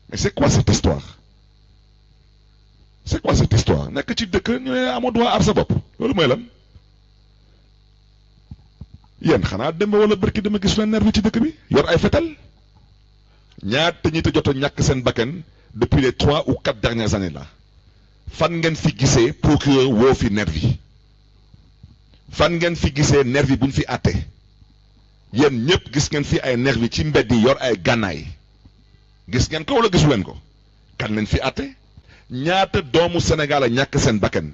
mais c'est quoi cette histoire? C'est quoi cette histoire? nekk ci dëkk ñu ne amoo droit aar sa bopp loolu mooy lan? yéen xanaa dem wala barki dama gis leen nervi ci dëkk bi yor ay fetal ñaata ñi te jot a ñàkk seen bakkan depuis les 3 ou 4 dernières années là fan ngeen fi gisee procureur woo fi nervi fan ngeen fi gisee nervi buñ fi àtte yéen ñëpp gis ngeen fi ay nervi ci mbedd yi yor ay gànnaay gis ngeen ko wala gisu leen ko kan leen fi àtte ñaata doomu Sénégal a ñàkk seen bakkan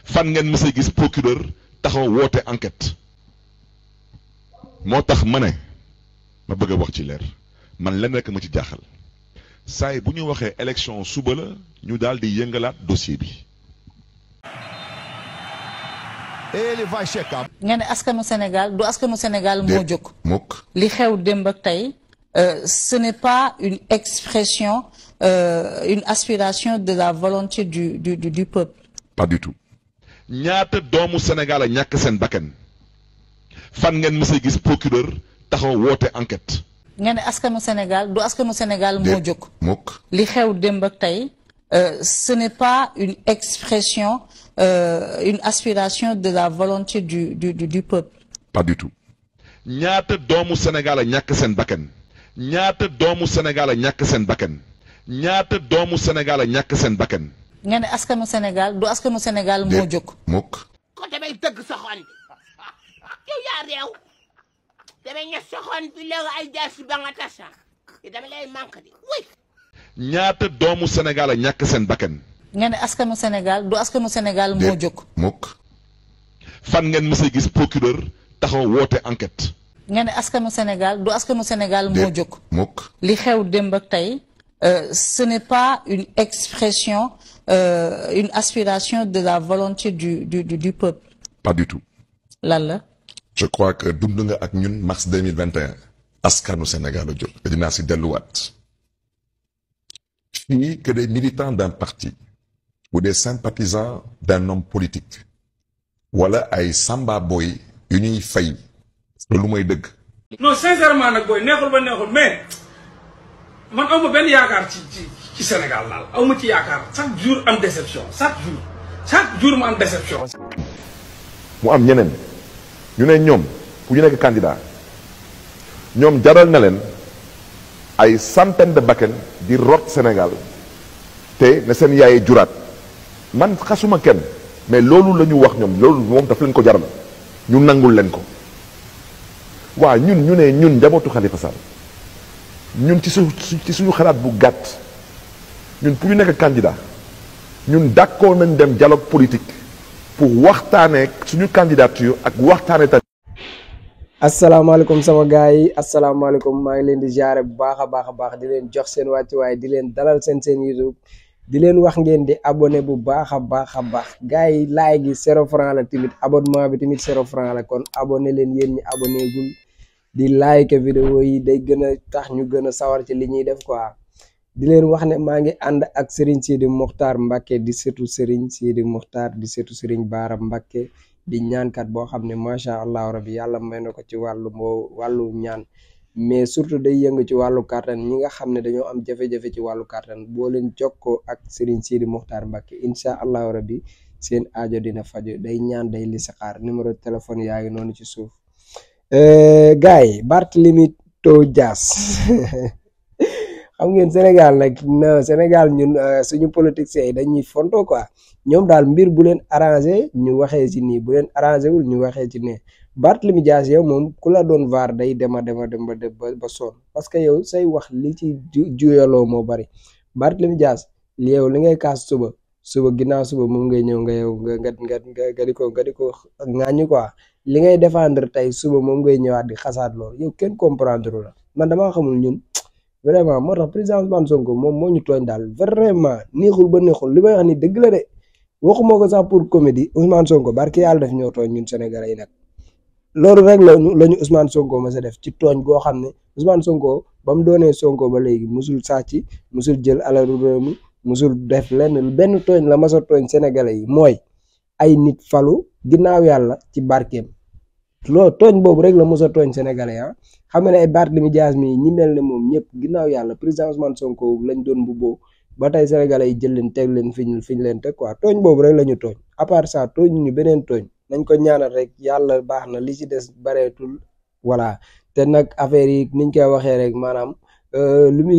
fan ngeen mës a gis procureur taxaw woote enquête moo tax ma ne ma bëgg a wax ci leer man lenn rek ma ci jaaxal saay bu ñu waxee élection suba la ñu daal di yëngalaat dossier bi. Ele vai checar. nga ne askanu Sénégal du askanu Sénégal moo jóg. mukk li xew démb ak tey ce n'est pas une expression une aspiration de la volonté du peuple. pas du tout. ñaata doomu Sénégal a ñàkk seen bakkan fan ngeen mës a gis procureur taxaw woote enquête. nga ne askanu Sénégal du askanu Sénégal moo jóg. mukk li xew démb ak tey ce n'est pas une expression une aspiration de la volonté du peuple. pas du tout. ñaata doomu Sénégal a ñàkk seen bakkan ñaata doomu Sénégal a ñàkk seen bakkan ñaata doomu Sénégal a ñàkk seen bakkan. nga ne askanu Sénégal du askanu Sénégal moo jóg. mukk ko damay dëgg sa xol yow yaa réew damay ña sa xol bi léegi ay jaasi ba nga tasa dama lay manqué di oui. ñaata doomu Sénégal a ñàkk seen bakkan. nga ne askanu Sénégal du askanu Sénégal moo jóg. mukk fan ngeen mës a gis procureur taxaw woote enquête. nga ne askanu Sénégal du askanu Sénégal moo jóg. mukk li xew démb ak tey ce n'est pas une expression une aspiration de la volonté du peuple. pas du tout. lan la. je crois que dund nga ak ñun mars 2021 askanu Sénégal a jóg te dinaa si delluwaat fii que des militants d'un parti ou des sympathisants d'un homme politique wala ay samba boy yu ñuy fay loolu mooy dëgg. non sincèrement nag booy neexul ba neexul mais man awma benn yaakaar ci Sénégal daal awma ci yaakaar chaque jour am déception chaque jour mu am déception. mu am ñeneen ñu ne ñoom pour ñu nekk candidat ñoom jaral na leen ay centaine de bakkan di rot Sénégal te ne seen yaay juraat man xasuma kenn mais loolu la ñu wax ñoom loolu moom daf leen ko jaral ñu nangul leen ko waa ñun ñu ne ñun njabootu Khalifa Sall ñun ci suñu xalaat bu gàtt ñun pour ñu nekk candidat ñun d'accord nañ dem dialogue politique pour waxtaanee suñu candidature ak waxtaanee tamit. asalaamaaleykum sama gars yi asalaamaaleykum maa ngi leen di jaare bu baax a baax di leen jox seen wàccuwaay di leen dalal seen YouTube di leen wax ngeen di abonné bu baax a baax gars yi like gi 0 franc la tamit abonnement bi tamit 0 franc la kon abonné leen yéen ñi abonné gul di like vidéo yi day gën a tax ñu gën a sawar ci li ñuy def quoi di leen wax ne maa ngi ànd ak Serigne Sidi Mokhtar Mbacké di setu Serigne Sidi Mokhtar di setu Serigne Bara Mbacké di ñaankat boo xam ne macha allah rabbi yàlla may na ko ci wàllu ñaan mais surtout day yëngu ci wàllu kàttan ñi nga xam ne dañoo am jafe-jafe ci wàllu kàttan boo leen jokkoo ak Serigne Sidi Mokhtar Mbacké incha allah rabbi seen aajo dina faju day ñaan day listixaar numéro téléphone yaa ngi noonu ci suuf. gars yi Barthélémy Dias xam ngeen Sénégal nag non Sénégal ñun suñu politiciens yi dañuy fonto quoi ñoom daal mbir bu leen arrangé ñu waxee ci nii bu leen arrangé wul ñu waxee ci ne Barthélémy Dias yow moom ku la doon vaar day dem ba sonn parce que yow say wax li ci juyaloo moo bari Barthélémy Dias li yow li ngay kaas suba ginnaaw suba moom ngay ñëw nga di ko ŋàññi quoi li ngay défendre tey suba moom ngay ñëwaat di xasaat loolu yow kenn comprendre la man damaa xamul ñun vraiment moo tax président Ousmane Sonko moom moo ñu tooñ daal vraiment neexul ba neexul li may wax ni dëgg la de waxuma ko sax pour comédie Ousmane Sonko barki yàlla daf ñoo tooñ ñun Sénégalais yi nag loolu rek lañu Ousmane Sonko ma sa def ci tooñ goo xam ne Ousmane Sonko ba mu doonee Sonko ba léegi musul sàcc musul jël alalu réew mi musul def lenn benn tooñ la ma sa tooñ Sénégalais yi mooy ay nit falu ginnaaw yàlla ci barkeem loolu tooñ boobu rek la mos a tooñ sénégalais ah. xam nga ne ay Barthélémy Dias mi ñi mel ne moom ñëpp ginnaaw yàlla président Ousmane Sonko lañ doon mbubboo ba tey sénégalais yi jël leen teg leen fiñ leen teg quoi tooñ boobu rek la ñu tooñ à part ça tooñ ñu beneen tooñ nañ ko ñaanal rek yàlla baax na li ci des bareetul voilà te nag affaire yi niñ koy waxee rek maanaam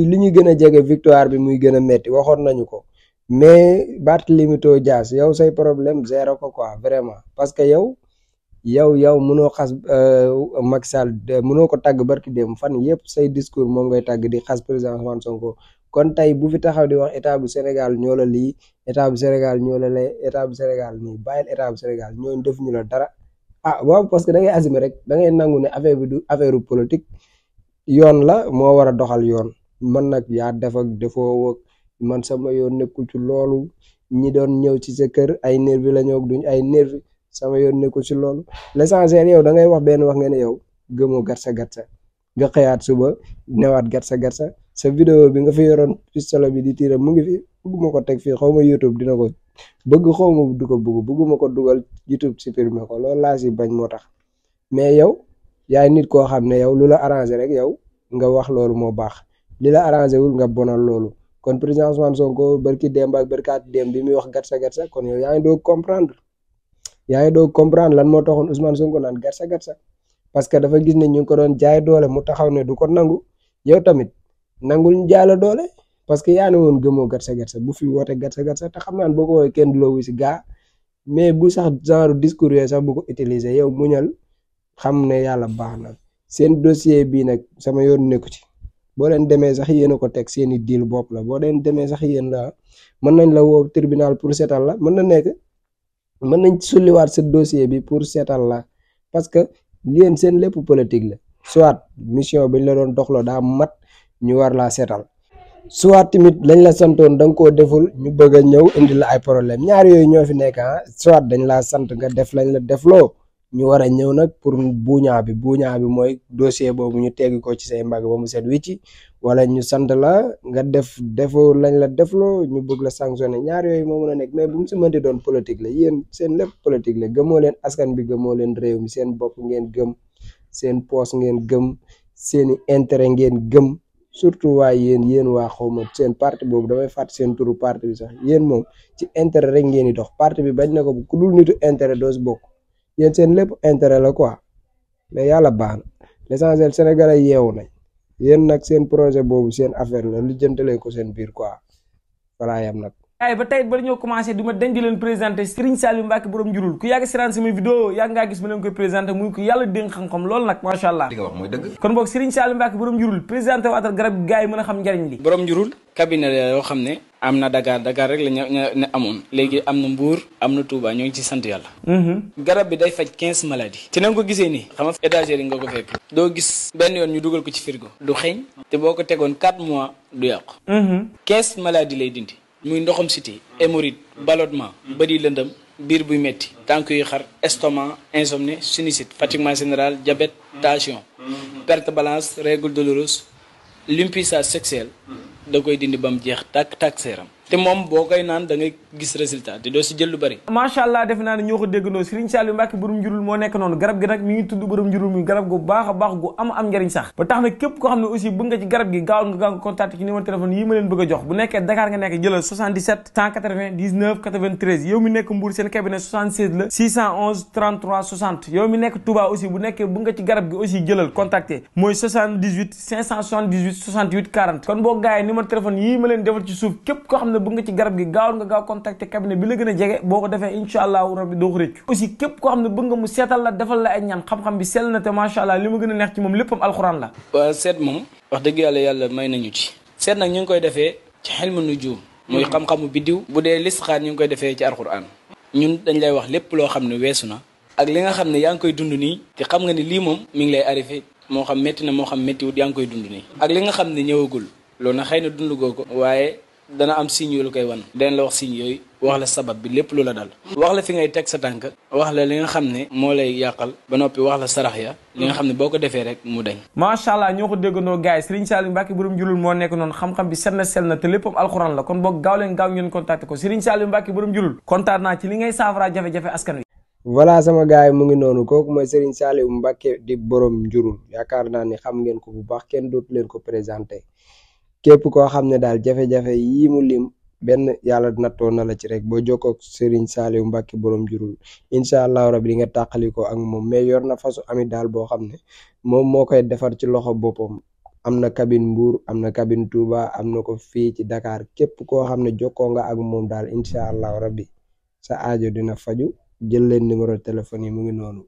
li ñuy gën a jege victoire bi muy gën a metti waxoon nañu ko mais Barthélémy Dias yow say problème zéro ko quoi vraiment parce que yow mënoo xas Macky Sall mënoo ko tàgg barki dem fan yëpp say discours moom ngay tàgg di xas président Ousmane Sonko kon tey bu fi taxaw di wax état bu Sénégal ñoo la lii état bu Sénégal ñoo la lee état bu Sénégal nii bàyyil état bu Sénégal ñooñu def ñu la dara ah waaw parce que da ngay assumer rek da ngay nangu ne affaire bi du affaire politique yoon la moo war a doxal yoon man nag yaa def ak defoo ak man sama yoon nekkul ci loolu ñi doon ñëw ci sa kër ay nervi la ñëw duñ ay nervi sama yoon nekkul ci loolu l'essentiel yow da ngay wax benn wax nga ne yow gëmoo gatsa nga xëyaat suba newaat gatsa sa vidéo bi nga fi yoroon pistolet bi di tiire mu ngi fi bëgguma ko teg fii xaw ma YouTube dina ko bëgg xaw ma du ko bëgguma ko dugal YouTube supprimer ko loolu laa si bañ moo tax mais yow yaay nit koo xam ne yow lu la arrangé rek yow nga wax loolu moo baax li la arrangé wul nga bonal loolu kon président Ousmane Sonko barki démb ak barkaati démb bi muy wax gatsa kon yow yaa ngi doog comprendre lan moo taxoon Ousmane Sonko naan gatsa parce que dafa gis ne ñu ngi ko doon jaay doole mu taxaw ne du ko nangu yow tamit nangul ñu jaay la doole parce que yaa ne woon gëmoo gatsa bu fi woote gatsa te xam naa boo ko woowee kenn du la wuy si gaa mais bu sax genre discours yooyu sax bu ko utiliser yow muñal xam ne yàlla baax na seen dossier bii nag sama yoon nekku ci boo leen demee sax yéen a ko teg seen i deal bopp la boo leen demee sax yéen la mën nañ la woo tribunal pour seetal la mën na nekk mën nañ sulliwaat sa dossier bi pour seetal la parce que yéen seen lépp politique la soit mission bi ñu la doon doxloo daa mat ñu war laa seetal soit tamit lañ la santoon da nga koo deful ñu bëgg a ñëw indi la ay problème ñaar yooyu ñoo fi nekk ah soit dañ laa sant nga def lañ la defloo ñu war a ñëw nag pour buuñaa bi mooy dossier boobu ñu teggi ko ci say mbagg ba mu set wicci wala ñu sant la nga defoo lañ la defloo ñu bëgg la sanctionné ñaar yooyu moo mën a nekk mais bu mu si mënti doon politique la yéen seen lépp politique la gëmoo leen askan bi gëmoo leen réew mi seen bopp ngeen gëm seen poos ngeen gëm seeni intérêt ngeen gëm surtout waaye yéen waa xawma seen parti boobu damay fàtt seen turu parti bi sax yéen moom ci intérêt rek ngeen di dox parti bi bañ na ko ku dul nitu intérêt doo si bokk yéen seen lépp intérêt la quoi mais yàlla baax na l'essentiel sénégalais yeewu nañ yéen nag seen projet boobu seen affaire la lu jëntalee ko seen biir quoi voilà yam nag ay ba tey ba ñoo commencé du ma dañ di leen présenté Serigne Saliou Mbacké borom njurul ku yàgg siraan sama vidéo yàgg ngaa gis ma leen koy présenté muy ko yàlla dénk xam-xam loolu nag macha allah li nga wax mooy dëgg kon boog Serigne Saliou Mbacké borom njurul présenté waatal garab gi gars yi mën a xam njariñ li borom njurul cabinet la yoo xam ne am na Dakar rek la ñu amoon léegi am na Mbour am na Touba ñoo ngi ci sant yàlla garab bi day faj 15 maladies ci na nga ko gisee nii xam nga étagère yi nga ko fekk doo gis benn yoon ñu dugal ko ci frigo du xeeñ te boo ko tegoon 4 mois du yàqu 15 maladies lay dindi muy ndoxam siti hémorroïde ballonnement bëri lëndëm biir buy metti tànk yu xar estomac insomnie sinusite fatiguement général diabète tension perte balance règle douloureuse l'impuissance sexuelle da koy dindi ba mu jeex tàkk seeram te moom boo koy naan da ngay gis résultat te doo si jël lu bëri macha allah defe naa ne ñoo ko déggandoo Serigne Saliou Mbacké borom njurul moo nekk noonu garab gi nag mi ngi tudd borom njurul muy garab gu baax a baax gu am njariñ sax ba tax na képp koo xam ne aussi bëgg nga ci garab gi gaaw nga contacté ci numéro téléphone yi ma leen bëgg a jox bu nekkee Dakar nga nekk jëlal 77 199 93 yow mi nekk Mbour seen cabinet 76 la 611 33 60 yow mi nekk Touba aussi bu nekkee bëgg nga ci garab gi aussi jëlal contacté mooy 78 578 68 40 kon boo gaayee numéro téléphone yi ma leen defal ci suuf képp koo xam ne bëgg nga ci garab gi gaaw nga gaaw contacter cabinet bi la gën a jege boo ko defee incha allahu rabbi doo ko rëccu aussi képp koo xam ne bëgg nga mu seetal la defal la ay ñaan xam-xam bi sell na te macha allah li ma gën a neex ci moom léppam alxuraan la waaw seet moom wax dëgg yàlla may nañu ci seet nag ñu ngi koy defee ci xilmu nujum muy xam-xamu biddiw bu dee listixaar ñu ngi koy defee ci alxuraan ñun dañ lay wax lépp loo xam ne weesu na ak li nga xam ne yaa ngi koy dund nii te xam nga ne lii moom mi ngi lay arrivé moo xam métti na moo xam méttiwut yaa ngi koy dund nii ak li nga xam ne ñëwagul loolu nag xëy na dund goo ko waaye dana am signe yu la koy wan den la wax signe yooyu wax la sabab bi lépp lu la dal wax la fi ngay teg sa tànk wax la li nga xam ne moo lay yàqal ba noppi wax la sarax ya li nga xam ne boo ko defee rek mu dañ macha allah ñoo ko déggandoo gars yi Serigne Saliou Mbacké borom njurul moo nekk noonu xam-xam bi set na sell na te léppam alxuraan la kon boog gaaw leen gaaw ngeen contacté ko Serigne Saliou Mbacké borom njurul kontaan naa ci li ngay saafara jafe-jafe askan wi voilà sama gaay mu ngi noonu kooku mooy Serigne Saliou Mbacké di borom njurul yaakaar naa ni xam ngeen ko bu baax kenn dootu leen ko présenté képp koo xam ne daal jafe-jafe yii mu lim benn yàlla nattoo na la ci rek boo jokkoo ak Serigne Saliou Mbacké borom njurul incha allahu rabi di nga tàqalikoo ak moom mais yor na fasu ami daal boo xam ne moom moo koy defar ci loxo boppam. am na cabine Mbour am na cabine Touba am na ko fii ci Dakar képp koo xam ne jokkoo nga ak moom daal incha allahu rabbi sa aajo dina faju jël leen numéro téléphone yi mu ngi noonu.